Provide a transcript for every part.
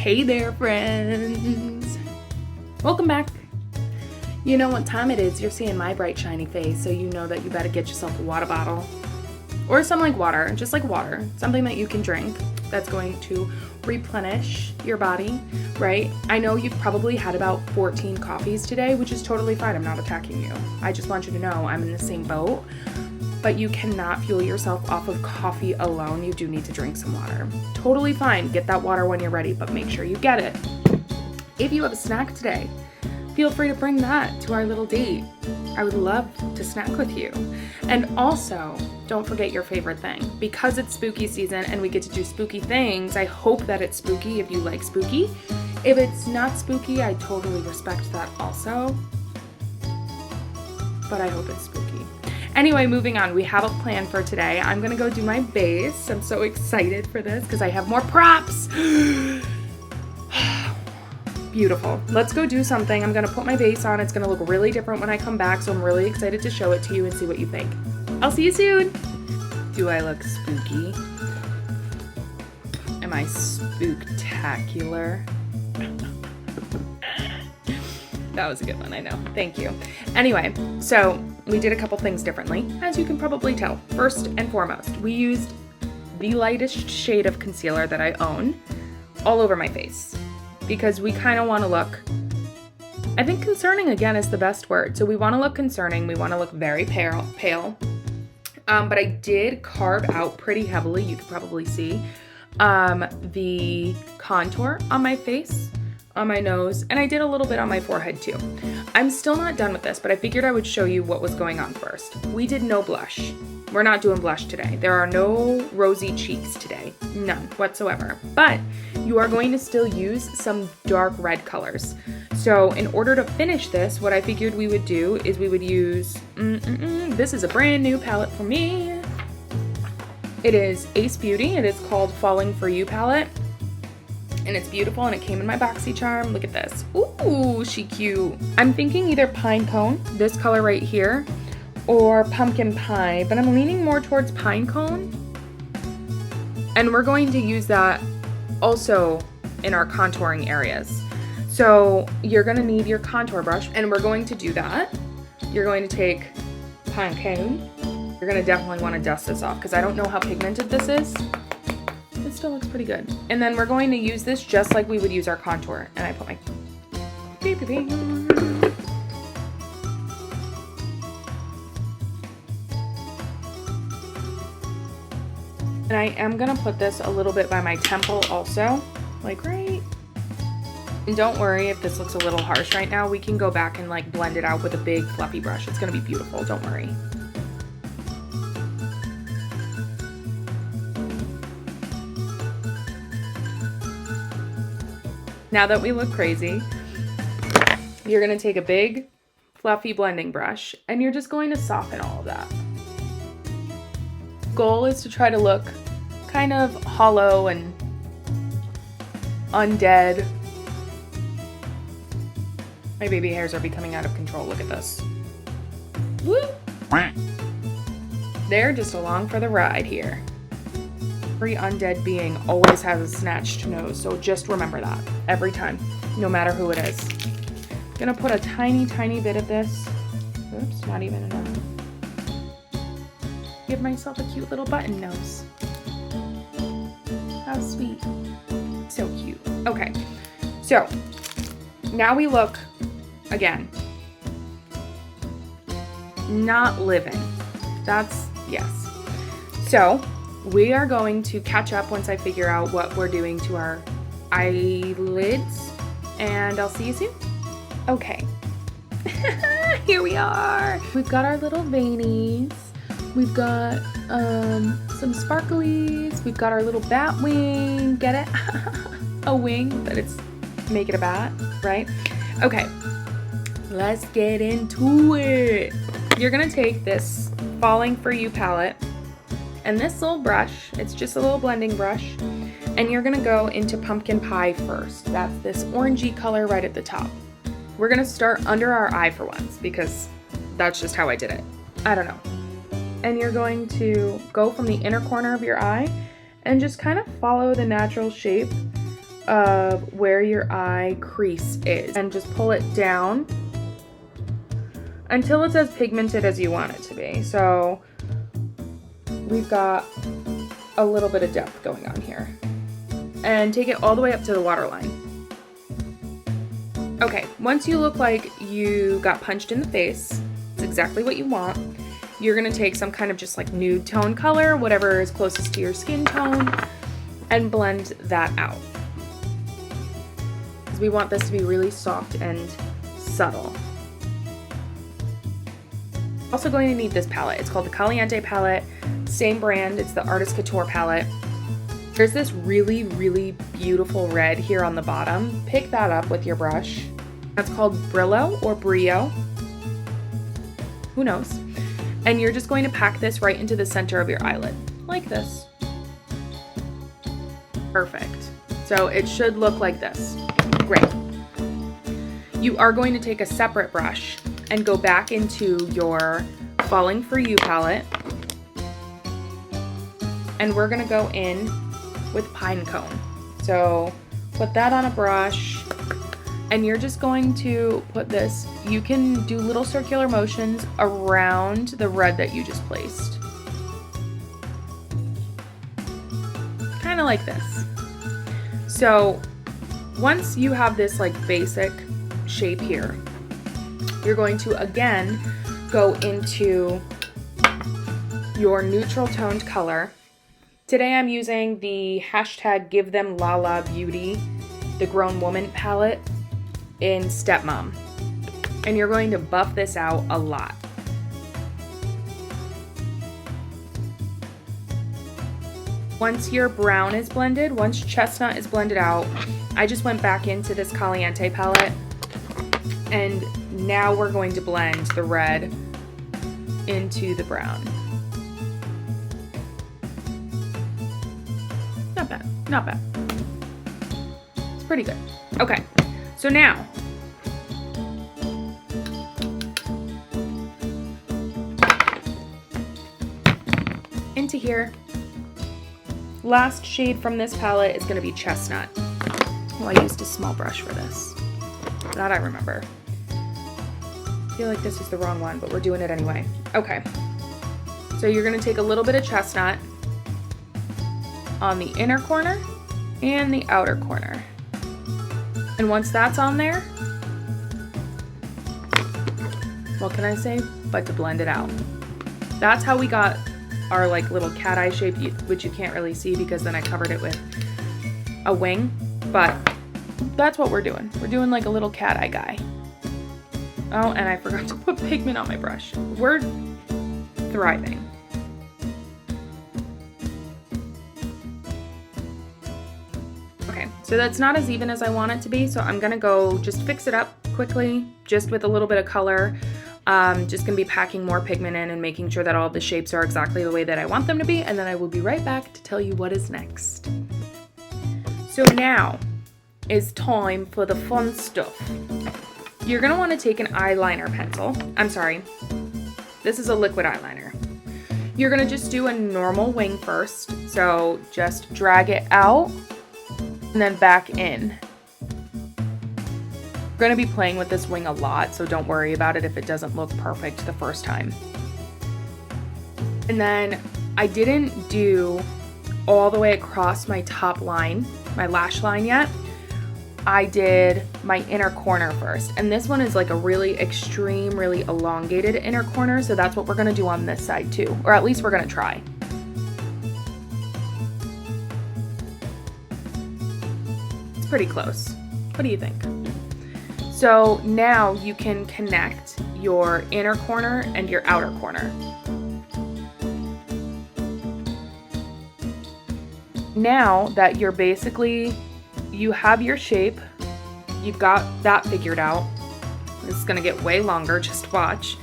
Hey there, friends. Welcome back. You know what time it is. You're seeing my bright, shiny face, so you know that you better get yourself a water bottle. Or something like water, just like water. Something that you can drink that's going to replenish your body, right? I know you've probably had about 14 coffees today, which is totally fine. I'm not attacking you. I just want you to know I'm in the same boat. But you cannot fuel yourself off of coffee alone. You do need to drink some water. Totally fine. Get that water when you're ready, but make sure you get it. If you have a snack today, feel free to bring that to our little date. I would love to snack with you. And also, don't forget your favorite thing. Because it's spooky season and we get to do spooky things, I hope that it's spooky if you like spooky. If it's not spooky, I totally respect that also. But I hope it's spooky. Anyway, moving on, we have a plan for today. I'm gonna go do my base. I'm so excited for this because I have more props. Beautiful. Let's go do something. I'm gonna put my base on. It's gonna look really different when I come back, so I'm really excited to show it to you and see what you think. I'll see you soon. Do I look spooky? Am I spooktacular? That was a good one, I know. Thank you. Anyway, so we did a couple things differently, as you can probably tell. First and foremost, we used the lightest shade of concealer that I own all over my face because we kind of want to look, I think concerning again is the best word. So we want to look concerning. We want to look very pale. But I did carve out pretty heavily, you can probably see, the contour on my face, on my nose, and I did a little bit on my forehead too. I'm still not done with this, but I figured I would show you what was going on first. We did no blush. We're not doing blush today. There are no rosy cheeks today. None whatsoever. But you are going to still use some dark red colors. So in order to finish this, what I figured we would do is we would use, this is a brand new palette for me. It is Ace Beauty. It is called Falling For You palette. And it's beautiful and it came in my BoxyCharm. Look at this. Ooh, she cute. I'm thinking either Pine Cone, this color right here, or Pumpkin Pie, but I'm leaning more towards Pine Cone. And we're going to use that also in our contouring areas. So you're gonna need your contour brush and we're going to do that. You're going to take Pine Cone. You're gonna definitely wanna dust this off because I don't know how pigmented this is. It still looks pretty good. And then we're going to use this just like we would use our contour. And I put my and I am gonna put this a little bit by my temple also, like right. And don't worry if this looks a little harsh right now, we can go back and like blend it out with a big fluffy brush. It's gonna be beautiful, don't worry. Now that we look crazy, you're gonna take a big fluffy blending brush and you're just going to soften all of that. Goal is to try to look kind of hollow and undead. My baby hairs are becoming out of control. Look at this. Woo! They're just along for the ride here. Every undead being always has a snatched nose, so just remember that every time, no matter who it is. Gonna put a tiny, tiny bit of this. Oops, not even enough. Give myself a cute little button nose. How sweet. So cute. Okay, so now we look, again, not living. That's, yes. So we are going to catch up once I figure out what we're doing to our eyelids, and I'll see you soon. Okay. Here we are. We've got our little veinies. We've got some sparklies. We've got our little bat wing. Get it? A wing, but it's make it a bat, right? Okay. Let's get into it. You're gonna take this Falling For You palette and this little brush, it's just a little blending brush, and you're gonna go into Pumpkin Pie first. That's this orangey color right at the top. We're gonna start under our eye for once because that's just how I did it. I don't know. And you're going to go from the inner corner of your eye and just kind of follow the natural shape of where your eye crease is and just pull it down until it's as pigmented as you want it to be. So we've got a little bit of depth going on here. And take it all the way up to the waterline. Okay, once you look like you got punched in the face, it's exactly what you want, you're gonna take some kind of just like nude tone color, whatever is closest to your skin tone, and blend that out. Because we want this to be really soft and subtle. Also going to need this palette. It's called the Caliente Palette, same brand, it's the Artist Couture palette. There's this really, really beautiful red here on the bottom. Pick that up with your brush. That's called Brillo or Brio. Who knows? And you're just going to pack this right into the center of your eyelid, like this. Perfect. So it should look like this. Great. You are going to take a separate brush and go back into your Falling For You palette. And we're gonna go in with Pine Cone. So put that on a brush and you're just going to put this, you can do little circular motions around the red that you just placed. Kind of like this. So once you have this like basic shape here, you're going to again go into your neutral toned color. Today I'm using the hashtag Give Them Lala Beauty, the Grown Woman palette in Stepmom. And you're going to buff this out a lot. Once your brown is blended, once chestnut is blended out, I just went back into this Caliente palette and now we're going to blend the red into the brown. Not bad, not bad. It's pretty good. Okay, so now, into here. Last shade from this palette is gonna be Chestnut. Oh, I used a small brush for this. That I remember. I feel like this is the wrong one, but we're doing it anyway. Okay, so you're gonna take a little bit of Chestnut on the inner corner and the outer corner. And once that's on there, what can I say but to blend it out? That's how we got our like little cat eye shape, which you can't really see because then I covered it with a wing, but that's what we're doing. We're doing like a little cat eye guy. Oh, and I forgot to put pigment on my brush. We're thriving. Okay, so that's not as even as I want it to be, so I'm gonna go just fix it up quickly, just with a little bit of color. Just gonna be packing more pigment in and making sure that all of the shapes are exactly the way that I want them to be, and then I will be right back to tell you what is next. So now is time for the fun stuff. You're gonna wanna take an eyeliner pencil. I'm sorry, this is a liquid eyeliner. You're gonna just do a normal wing first. So just drag it out and then back in. We're gonna be playing with this wing a lot, so don't worry about it if it doesn't look perfect the first time. And then I didn't do all the way across my top line, my lash line yet. I did my inner corner first. And this one is like a really extreme, really elongated inner corner, so that's what we're gonna do on this side too, or at least we're gonna try. It's pretty close. What do you think? So now you can connect your inner corner and your outer corner. Now that you're basically, you have your shape, you've got that figured out. This is gonna get way longer, just watch.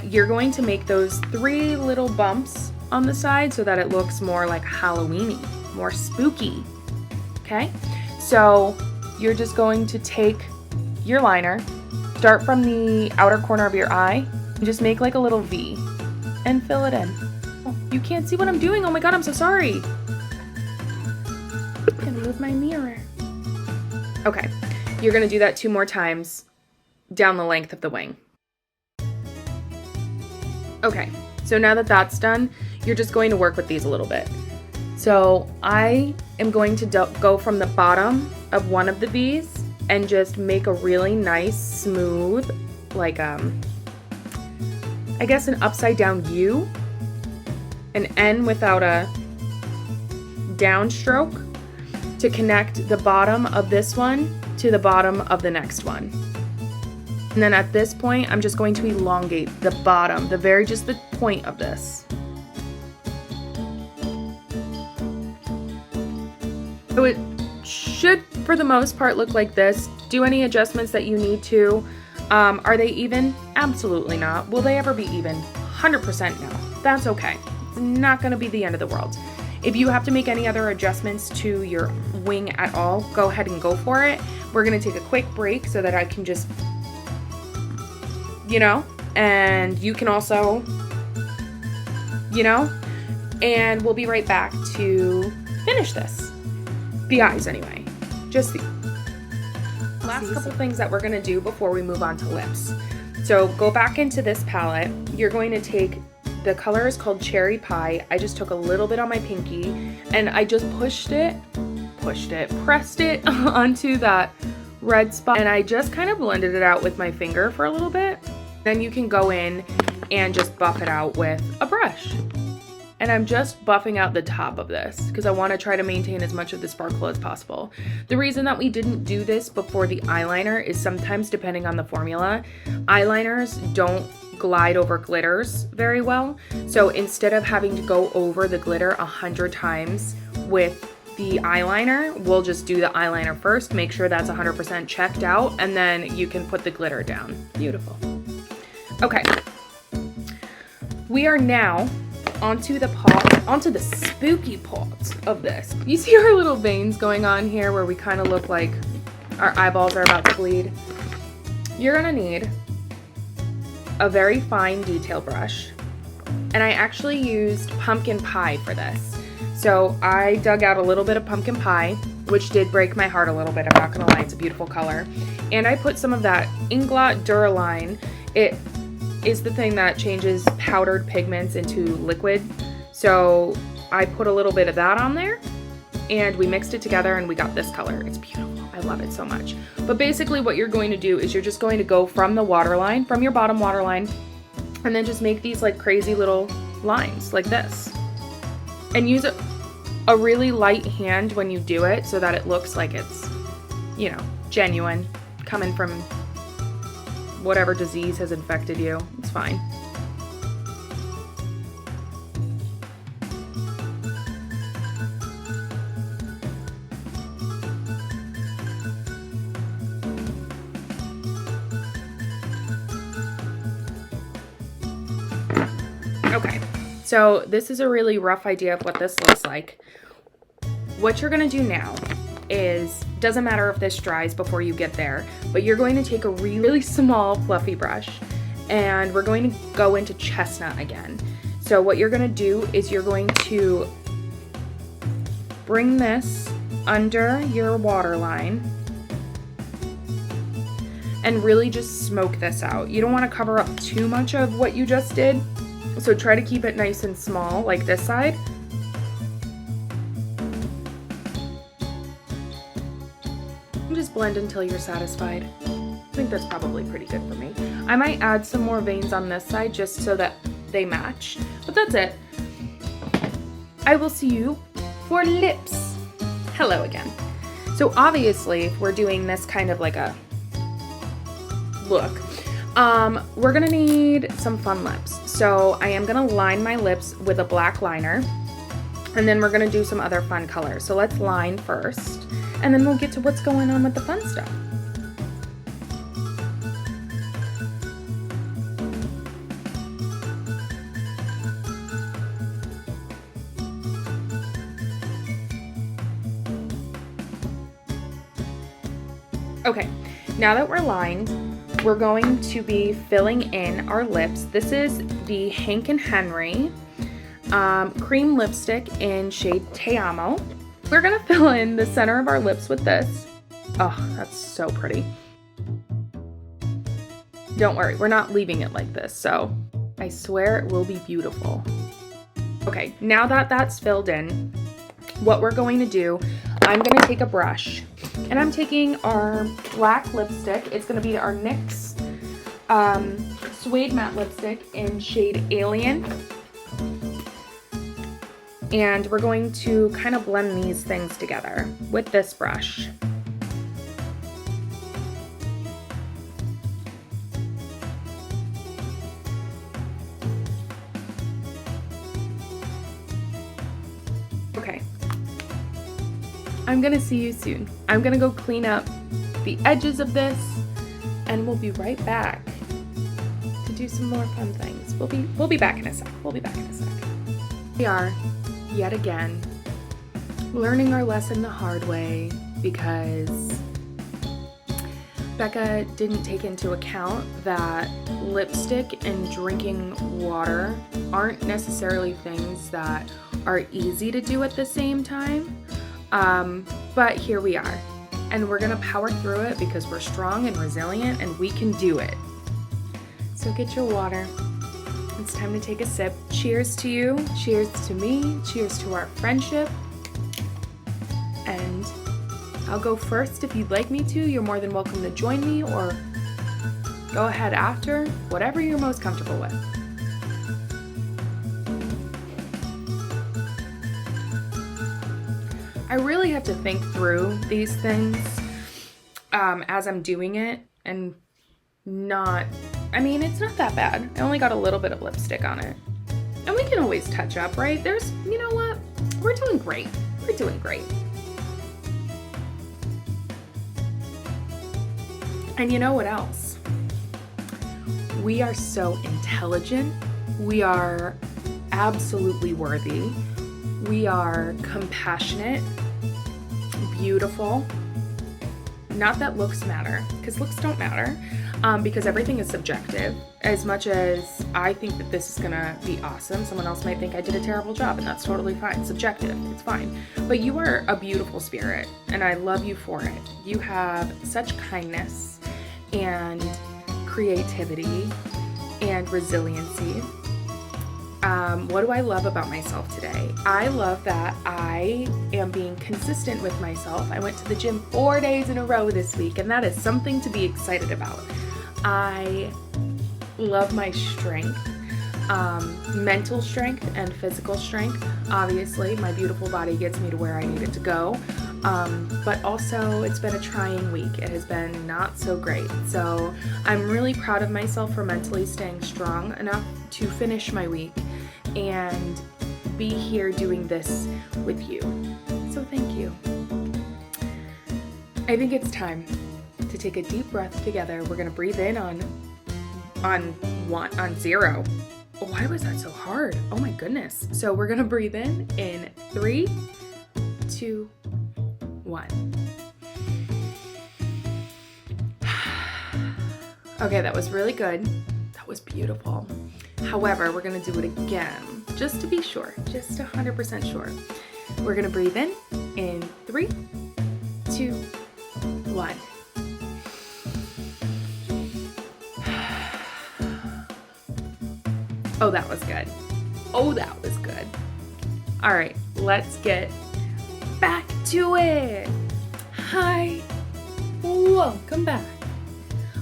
You're going to make those 3 little bumps on the side so that it looks more like Halloween-y, more spooky, okay? So you're just going to take your liner, start from the outer corner of your eye, and just make like a little V and fill it in. Oh, you can't see what I'm doing. Oh my God, I'm so sorry. I'm gonna move my mirror. Okay, you're gonna do that 2 more times down the length of the wing. Okay, so now that that's done, you're just going to work with these a little bit. So I am going to go from the bottom of one of the V's and just make a really nice, smooth, like, I guess an upside down U, an N without a downstroke, to connect the bottom of this one to the bottom of the next one. And then at this point, I'm just going to elongate the bottom, just the point of this. So it should, for the most part, look like this. Do any adjustments that you need to. Are they even? Absolutely not. Will they ever be even? 100% no. That's okay. It's not going to be the end of the world. If you have to make any other adjustments to your wing at all, go ahead and go for it. We're going to take a quick break so that I can just, and you can also, and we'll be right back to finish this. The eyes anyway. Just the last couple things that we're going to do before we move on to lips. So go back into this palette. You're going to take, the color is called Cherry Pie. I just took a little bit on my pinky and I just pressed it onto that red spot, and I just kind of blended it out with my finger for a little bit. Then you can go in and just buff it out with a brush. And I'm just buffing out the top of this because I want to try to maintain as much of the sparkle as possible. The reason that we didn't do this before the eyeliner is sometimes, depending on the formula, eyeliners don't glide over glitters very well. So instead of having to go over the glitter 100 times with the eyeliner, we'll just do the eyeliner first, make sure that's 100% checked out, and then you can put the glitter down. Beautiful. Okay. We are now onto the spooky part of this. You see our little veins going on here where we kind of look like our eyeballs are about to bleed? You're gonna need a very fine detail brush, and I actually used pumpkin pie for this. So I dug out a little bit of pumpkin pie, which did break my heart a little bit, I'm not gonna lie, it's a beautiful color. And I put some of that Inglot Duraline. It is the thing that changes powdered pigments into liquid. So I put a little bit of that on there and we mixed it together and we got this color. It's beautiful. I love it so much. But basically what you're going to do is you're just going to go from the waterline, from your bottom waterline, and then just make these like crazy little lines like this. And use a really light hand when you do it so that it looks like it's, genuine, coming from whatever disease has infected you. It's fine. Okay, so this is a really rough idea of what this looks like. What you're gonna do now is, doesn't matter if this dries before you get there, but you're going to take a really small fluffy brush and we're going to go into chestnut again. So what you're gonna do is you're going to bring this under your waterline and really just smoke this out. You don't want to cover up too much of what you just did, so try to keep it nice and small, like this side. And just blend until you're satisfied. I think that's probably pretty good for me. I might add some more veins on this side just so that they match, but that's it. I will see you for lips. Hello again. So obviously we're doing this kind of like a look. We're gonna need some fun lips. So I am gonna line my lips with a black liner and then we're gonna do some other fun colors. So let's line first and then we'll get to what's going on with the fun stuff. Okay, now that we're lined, we're going to be filling in our lips. This is the Hank & Henry cream lipstick in shade Te Amo. We're gonna fill in the center of our lips with this. Oh, that's so pretty. Don't worry, we're not leaving it like this, so I swear it will be beautiful. Okay, now that that's filled in, what we're going to do, I'm going to take a brush, and I'm taking our black lipstick. It's going to be our NYX Suede Matte Lipstick in shade Alien. And we're going to kind of blend these things together with this brush. Okay. I'm gonna see you soon. I'm gonna go clean up the edges of this, and we'll be right back to do some more fun things. We'll be back in a sec. We'll be back in a sec. We are yet again learning our lesson the hard way because Becca didn't take into account that lipstick and drinking water aren't necessarily things that are easy to do at the same time. But here we are, and we're gonna power through it because we're strong and resilient and we can do it. So get your water. It's time to take a sip. Cheers to you, cheers to me, cheers to our friendship. And I'll go first if you'd like me to. You're more than welcome to join me or go ahead after, whatever you're most comfortable with. I really have to think through these things as I'm doing it, and it's not that bad. I only got a little bit of lipstick on it. And we can always touch up, right? You know what? We're doing great. We're doing great. And you know what else? We are so intelligent. We are absolutely worthy. We are compassionate, beautiful. Not that looks matter, because looks don't matter, because everything is subjective. As much as I think that this is gonna be awesome, someone else might think I did a terrible job, and that's totally fine. Subjective, it's fine. But you are a beautiful spirit, and I love you for it. You have such kindness and creativity and resiliency. What do I love about myself today? I love that I am being consistent with myself. I went to the gym 4 days in a row this week, and that is something to be excited about. I love my strength, mental strength and physical strength. Obviously, my beautiful body gets me to where I need it to go. But also it's been a trying week. It has been not so great. So I'm really proud of myself for mentally staying strong enough to finish my week and be here doing this with you. So thank you. I think it's time to take a deep breath together. We're gonna breathe in on 0. Why was that so hard? Oh my goodness. So we're gonna breathe in 3, 2, 1. Okay, that was really good. That was beautiful. However, we're gonna do it again, just to be sure, just 100% sure. We're gonna breathe in 3, 2, 1. Oh, that was good. Oh, that was good. All right, let's get back to it. Hi, welcome back.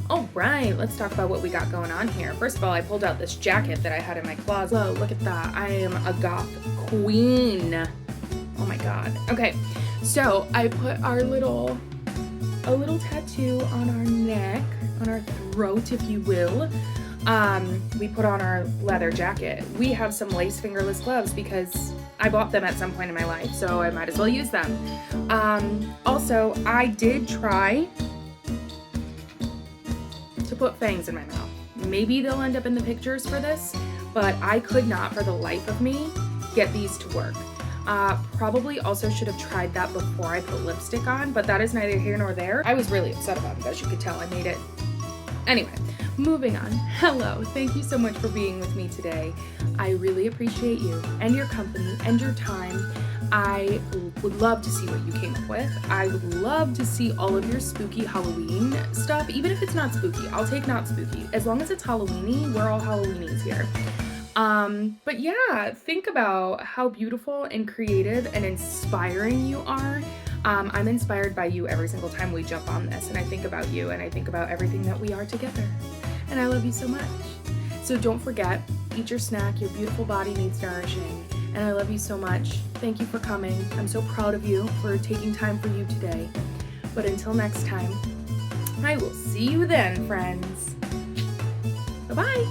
All right, let's talk about what we got going on here. First of all, I pulled out this jacket that I had in my closet. Whoa, look at that. I am a goth queen. Oh my God. Okay, so I put a little tattoo on our neck, on our throat, if you will. We put on our leather jacket. We have some lace fingerless gloves because I bought them at some point in my life, so I might as well use them. Also, I did try to put fangs in my mouth. Maybe they'll end up in the pictures for this, but I could not for the life of me get these to work. Probably also should have tried that before I put lipstick on, but that is neither here nor there. I was really upset about it, as you could tell. I made it. Anyway, moving on. Hello, thank you so much for being with me today. I really appreciate you and your company and your time. I would love to see what you came up with. I would love to see all of your spooky Halloween stuff, even if it's not spooky. I'll take not spooky. As long as it's Halloweeny, we're all Halloweenies here. But yeah, think about how beautiful and creative and inspiring you are. I'm inspired by you every single time we jump on this, and I think about you and I think about everything that we are together. And I love you so much. So don't forget, eat your snack. Your beautiful body needs nourishing. And I love you so much. Thank you for coming. I'm so proud of you for taking time for you today. But until next time, I will see you then, friends. Bye-bye.